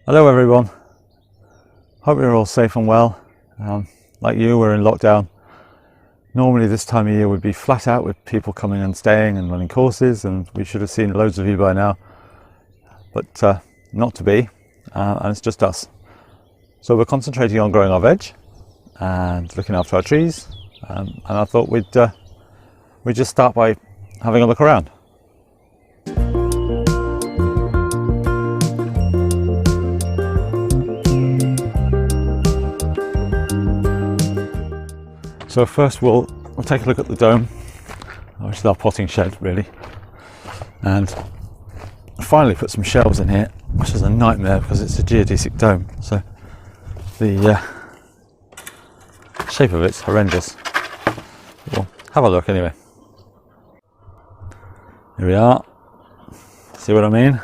Hello everyone, hope you're all safe and well. Like you, we're in lockdown. Normally this time of year would be flat out with people coming and staying and running courses, and we should have seen loads of you by now, but not to be, and it's just us. So we're concentrating on growing our veg and looking after our trees, and I thought we'd just start by having a look around. So first we'll take a look at the dome, which is our potting shed really, and finally put some shelves in here, which is a nightmare because it's a geodesic dome, so the shape of it's horrendous. We'll have a look anyway. Here we are, see what I mean?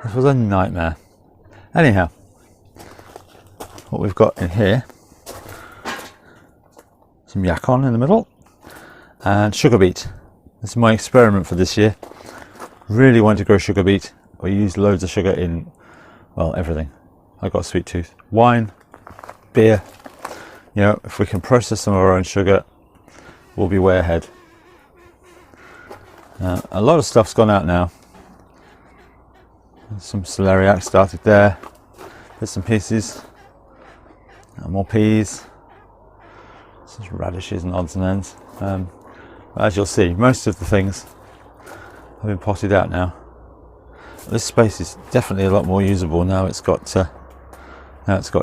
This was a nightmare. Anyhow, what we've got in here, some yacon in the middle and sugar beet. This is my experiment for this year. Really want to grow sugar beet. We use loads of sugar in, well, everything. I've got a sweet tooth. Wine, beer. You know, if we can process some of our own sugar, we'll be way ahead. A lot of stuff's gone out now. Some celeriac started there. Bits and pieces. More peas. Some radishes and odds and ends. As you'll see, most of the things have been potted out now. This space is definitely a lot more usable now. It's got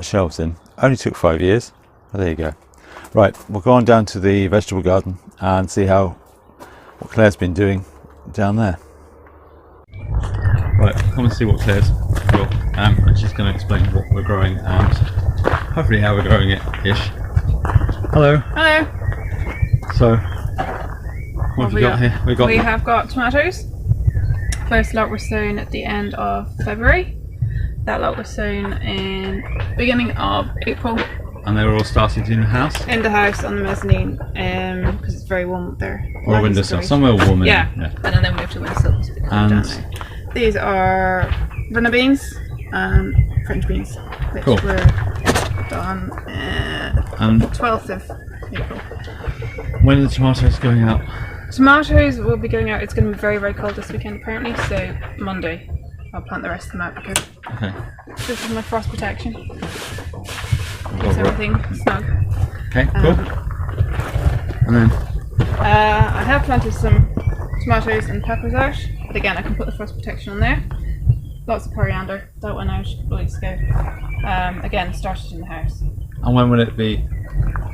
shelves in. Only took 5 years, but there you go. Right, we'll go on down to the vegetable garden and see what Claire's been doing down there. Right, come and see what Claire's got, and she's going to explain what we're growing and hopefully how we're growing it ish. Hello. Hello. So, what have we got here? We have got tomatoes. First lot was sown at the end of February. That lot was sown in beginning of April. And they were all started in the house? In the house on the mezzanine, because it's very warm up there. Or windowsill, somewhere warm in yeah. And then they moved to windowsills. And these are runner beans and French beans, which were done on 12th of April. When are the tomatoes going out? Tomatoes will be going out. It's going to be very, very cold this weekend apparently, so Monday I'll plant the rest of them out because this is my frost protection. Keeps everything snug. Okay, cool. And then? I have planted some tomatoes and peppers out, but again I can put the frost protection on there. Lots of coriander, that went out a couple of weeks ago. Again, started in the house. And when will it be?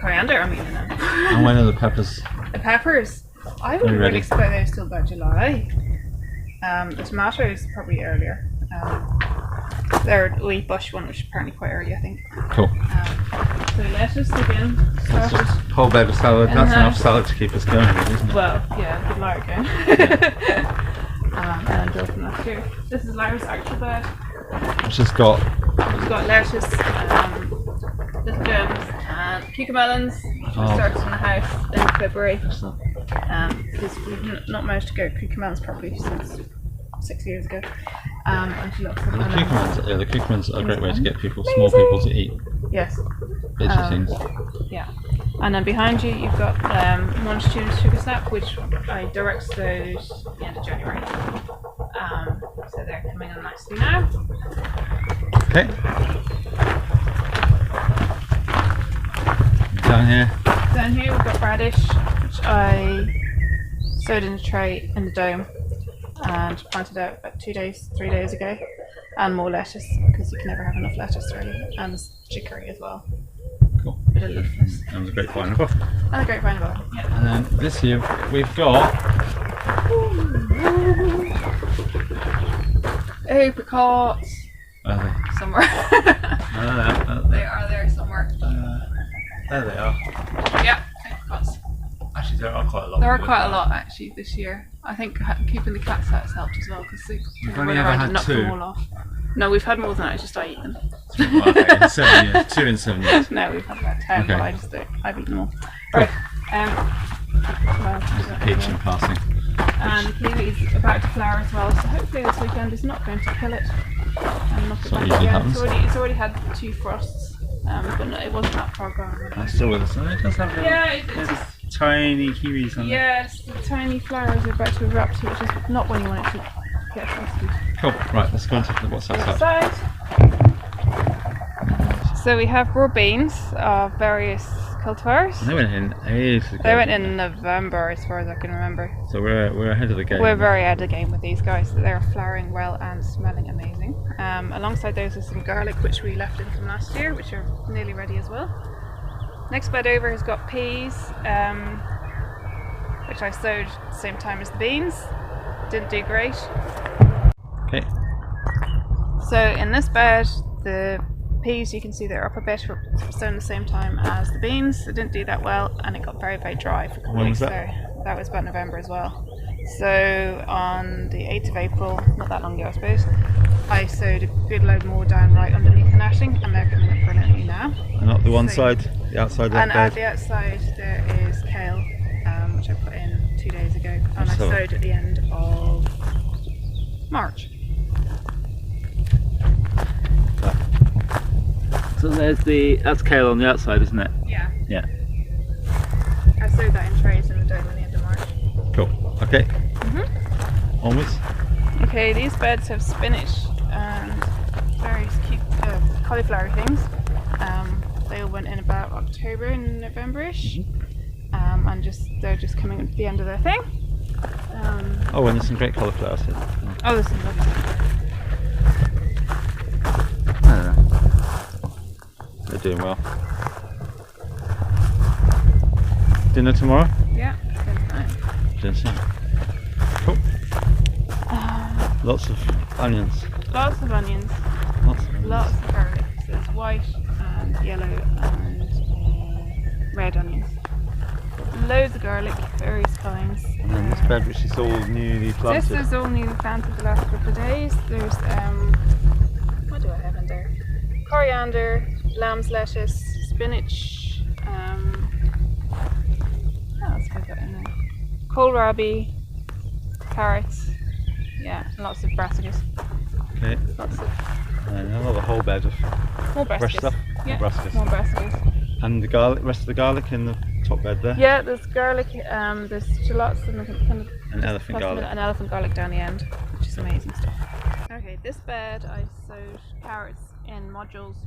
Coriander, I mean. And when are the peppers? The peppers? I wouldn't really expect those till about July. The tomatoes probably earlier. They're a wee bush one, which is apparently quite early, I think. Cool. So lettuce again. That's just a whole bed of salad. That's enough salad to keep us going, isn't it? Well, yeah, good luck going. And go from that too. This is Lyra's actual bed. It's just got. We've got lettuce, little gems, and cucamelons. Which started in the house in February. Because we've not managed to grow cucamelons properly since 6 years ago. And she loves them. The cucamelons are a great way to get small people to eat. Yes. Veggie things. Yeah. And then behind you, you've got Montune's Sugar Snap, which I direct those at the end of January. So they're coming on nicely now. Okay. Down here. Down here we've got radish, which I sowed in a tray in the dome and planted out about 3 days ago. And more lettuce, because you can never have enough lettuce really. And chicory as well. Cool. Bit of leafless. And a grapevine above. And a grapevine above, yeah. And then this year we've got apricots. Where are they? Somewhere. They are there somewhere. There they are. Yeah, apricots. Actually, there are quite a lot. There are quite a lot actually this year. I think keeping the cats out has helped as well because they run around and knock them all off. No, we've had more than that. It's just I eat them. Well, okay, in 7 years. 2 in 7 years. No, we've had about 10, okay. But I've eaten them all. Right. Well, peach in passing. And the kiwi's about to flower as well, so hopefully this weekend is not going to kill it and knock it back. Yeah, it's already had 2 frosts, but no, it wasn't that far gone. That's still with us. It does have it's just tiny kiwis on it. yes, the tiny flowers are about to erupt, which is not when you want it to get frosted. Cool. Right, let's go into what's outside. So we have raw beans of various cultivars. They went in ages ago. They went in November, as far as I can remember. So we're ahead of the game. We're very ahead of the game with these guys. They're flowering well and smelling amazing. Alongside those is some garlic, which we left in from last year, which are nearly ready as well. Next bed over has got peas, which I sowed at the same time as the beans. Didn't do great. Okay. So in this bed, the peas, you can see they're up a bit, were sown the same time as the beans. It didn't do that well, and it got very, very dry for a couple of weeks there. That was about November as well. So on the 8th of April, not that long ago I suppose, I sowed a good load more down right underneath the netting, and they're coming up brilliantly now. And not the one side, the outside of that and bed? And at the outside there is kale, which I put in 2 days ago, and I sowed at the end of March. So that's kale on the outside, isn't it? Yeah. Yeah. I sowed that in trays in the dome at the end of March. Cool. Okay. Onwards. Okay, these beds have spinach and various cute cauliflower things. They all went in about October and November-ish. And they're just coming at the end of their thing. And there's some great cauliflowers here. Oh, there's some lovely stuff. I don't know. They're doing well. Dinner tomorrow? Yeah, Dinner time. Cool. Lots of onions. Lots of onions. Lots of garlic. So there's white and yellow and red onions. Loads of garlic, various kinds. And then this bed, which is all newly planted. This is all newly planted the last couple of days. There's what do I have in there? Coriander, lamb's lettuce, spinach, what else have I got in there? Kohlrabi, carrots, yeah, and lots of brassicas. Okay. Lots of another whole bed of fresh stuff. Yeah, more brassicas. And the garlic, rest of the garlic in the top bed there? Yeah, there's garlic, there's shallots and kind of elephant garlic. An elephant garlic down the end, which is amazing stuff. Okay, this bed I sowed carrots in modules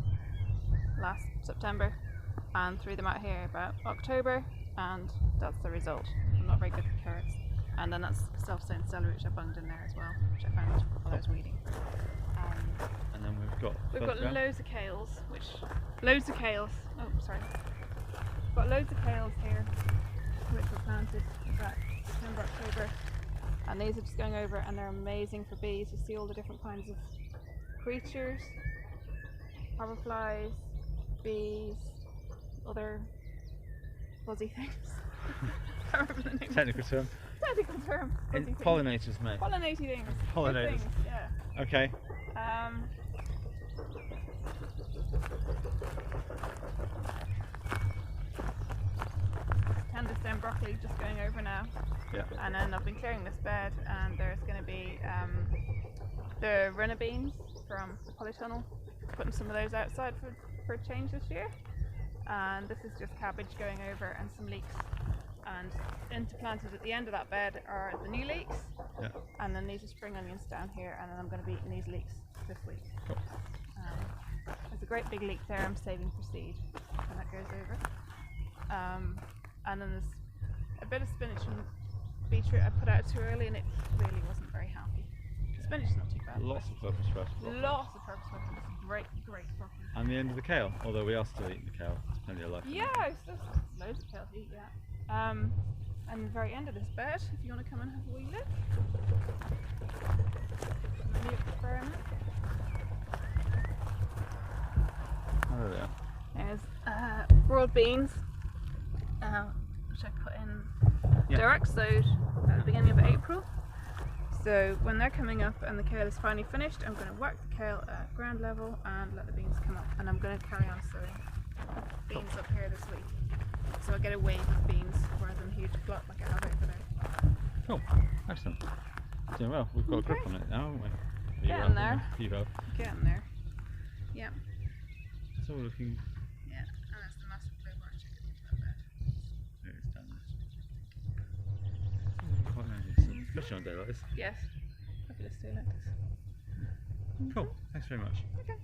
last September and threw them out here about October, and that's the result. I'm not very good with carrots. And then that's self-sown celery, which I bunged in there as well, which I found while I was weeding. And then we've got loads of kales, got loads of kales here, which were planted about September, October, and these are just going over, and they're amazing for bees. You see all the different kinds of creatures, hoverflies, bees, other fuzzy things. I can't remember the name. Technical term. Pollinators, mate. Pollinating things. Pollinators. Things, yeah. Okay. Clandestine broccoli just going over now. Yeah. And then I've been clearing this bed, and there's going to be the runner beans from the polytunnel. Putting some of those outside for a change this year. And this is just cabbage going over and some leeks. And interplanted at the end of that bed are the new leeks. Yeah. And then these are spring onions down here, and then I'm going to be eating these leeks this week. Cool. There's a great big leek there I'm saving for seed when that goes over. And then there's a bit of spinach and beetroot I put out too early, and it really wasn't very happy. Spinach is not too bad. Lots of purpose broccoli. Lots of purpose broccoli. Great broccoli. And the end of the kale, although we are still eating the kale. There's plenty of life. Yeah, it's just loads of kale to eat, yeah. And the very end of this bed, if you want to come and have a wee look. A new experiment. Oh, there they are. There's broad beans, which I put in direct sowed at the beginning of April. So when they're coming up and the kale is finally finished, I'm going to whack the kale at ground level and let the beans come up. And I'm going to carry on sowing beans up here this week. So I get a wave of beans rather than a huge block like I have over there. Cool. Excellent. Doing well. We've got a grip on it now, haven't we? Getting there. You have. Getting there. Yeah. It's all looking. Yeah. And that's the massive blue bar chicken in that bed. There it's done. Quite nice. Especially on a day like this. Yes. Fabulous day like this. Cool. Thanks very much. Okay.